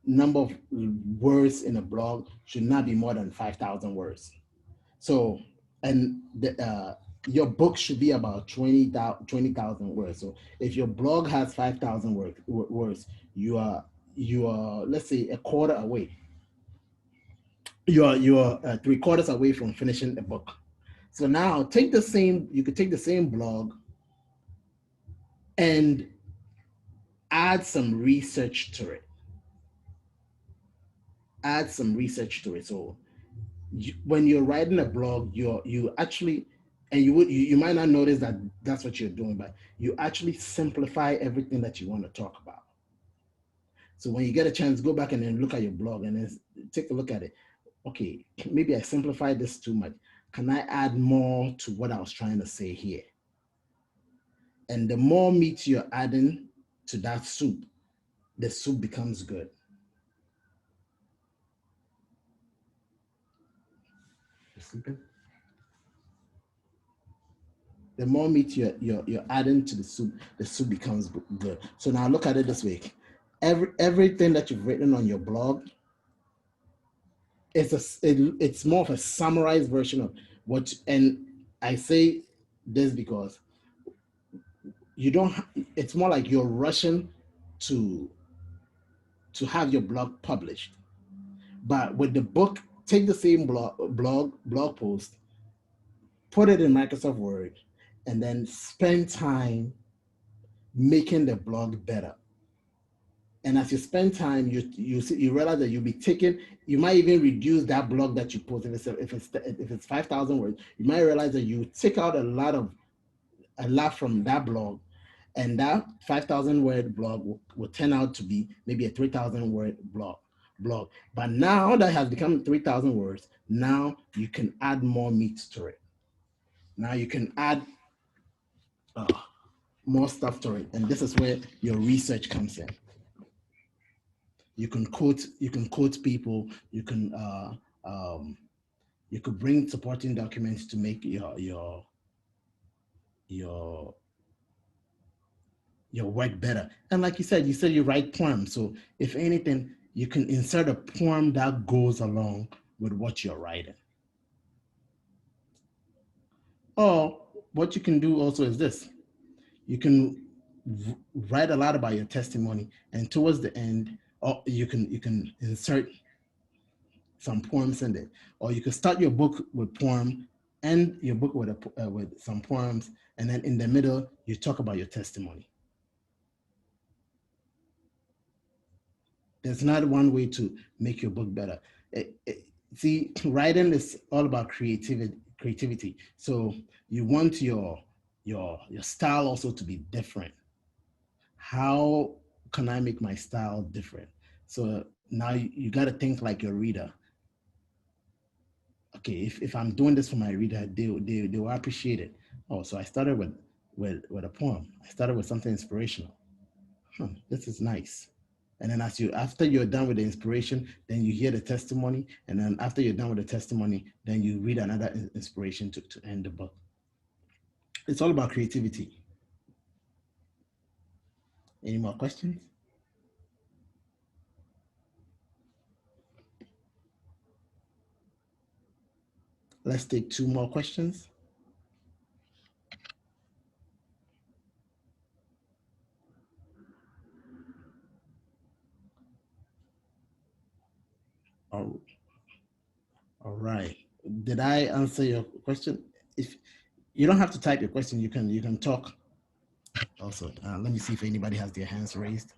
Speaker 1: number of words in a blog should not be more than 5,000 words. So, and your book should be about 20,000 words. So if your blog has 5,000 words, you are, let's say, a quarter away. You are 3/4 away from finishing a book. So now you could take the same blog and add some research to it. Add some research to it. So when you're writing a blog, you actually, and you might not notice that that's what you're doing, but you actually simplify everything that you want to talk about. So when you get a chance, go back and then look at your blog and then take a look at it. Okay, maybe I simplified this too much. Can I add more to what I was trying to say here? And the more meat you're adding to that soup, the soup becomes good. You sleeping? The more meat you're adding to the soup becomes good. So now look at it this way. Everything that you've written on your blog, it's more of a summarized version of what, and I say this because you don't, it's more like you're rushing to have your blog published. But with the book, take the same blog post, put it in Microsoft Word, and then spend time making the blog better. And as you spend time, you realize that you'll be taking. You might even reduce that blog that you post. If it's 5,000 words, you might realize that you take out a lot from that blog, and that 5,000 word blog will turn out to be maybe a 3,000 word blog. But now that has become 3,000 words, now you can add more meat to it. Now you can add uh, more stuff to it, and this is where your research comes in. You can quote people. You could bring supporting documents to make your your work better. And like you said you write poems. So if anything, you can insert a poem that goes along with what you're writing. Or what you can do also is this: you can write a lot about your testimony, and towards the end, or you can insert some poems in it, or you can start your book with poem, end your book with some poems, and then in the middle you talk about your testimony. There's not one way to make your book better. See, writing is all about creativity. So you want your style also to be different. How can I make my style different? So now you got to think like your reader. Okay, if I'm doing this for my reader, they will appreciate it. Oh, so I started with a poem. I started with something inspirational. This is nice. And then after you're done with the inspiration, then you hear the testimony, and then after you're done with the testimony, then you read another inspiration to end the book. It's all about creativity. Any more questions? Let's take two more questions. All, all right. Did I answer your question? If you don't have to type your question, you can talk. Also, let me see if anybody has their hands raised.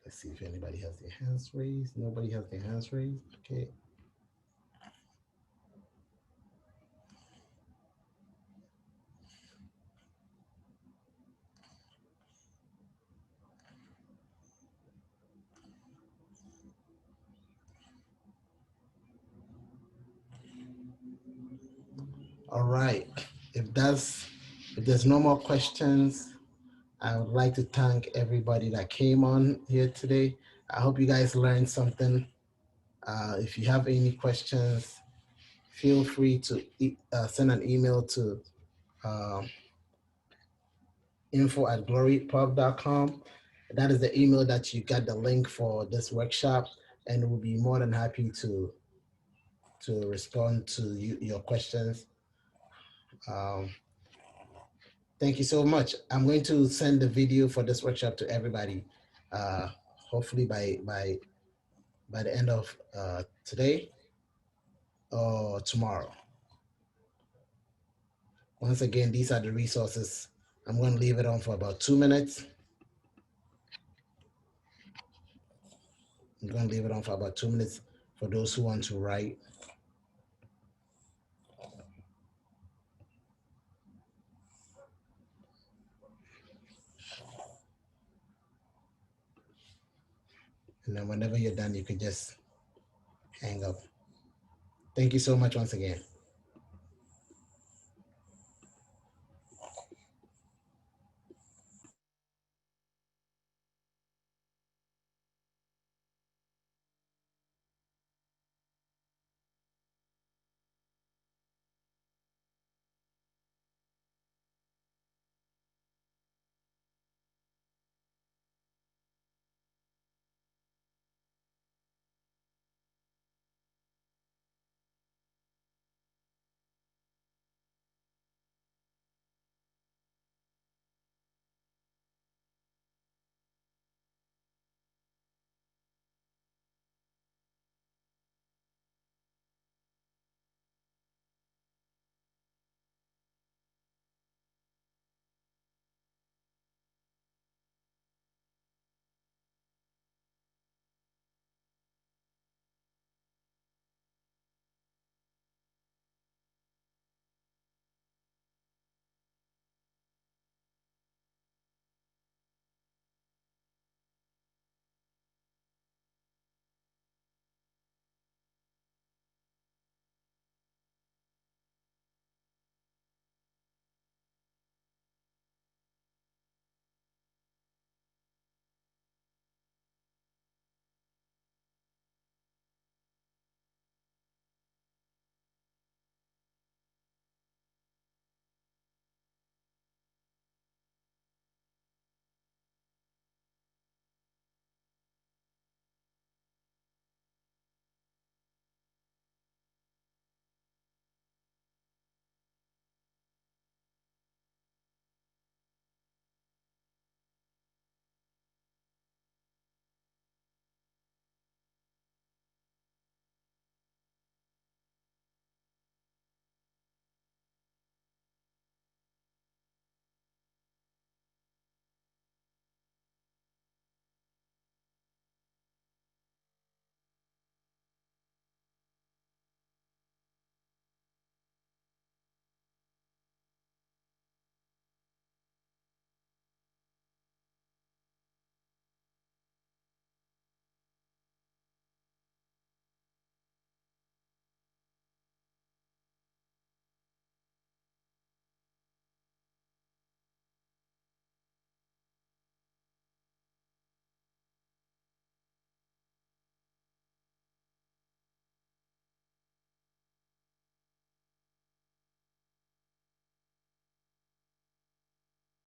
Speaker 1: Let's see if anybody has their hands raised. Nobody has their hands raised. Okay. All right. If there's no more questions, I would like to thank everybody that came on here today. I hope you guys learned something. If you have any questions, feel free to send an email to info@glorypub.com. That is the email that you got the link for this workshop, and we'll be more than happy to respond to your questions. Um, thank you so much. I'm going to send the video for this workshop to everybody, hopefully by the end of today or tomorrow. Once again, these are the resources. I'm going to leave it on for about 2 minutes. I'm going to leave it on for about 2 minutes for those who want to write. And then whenever you're done, you can just hang up. Thank you so much once again.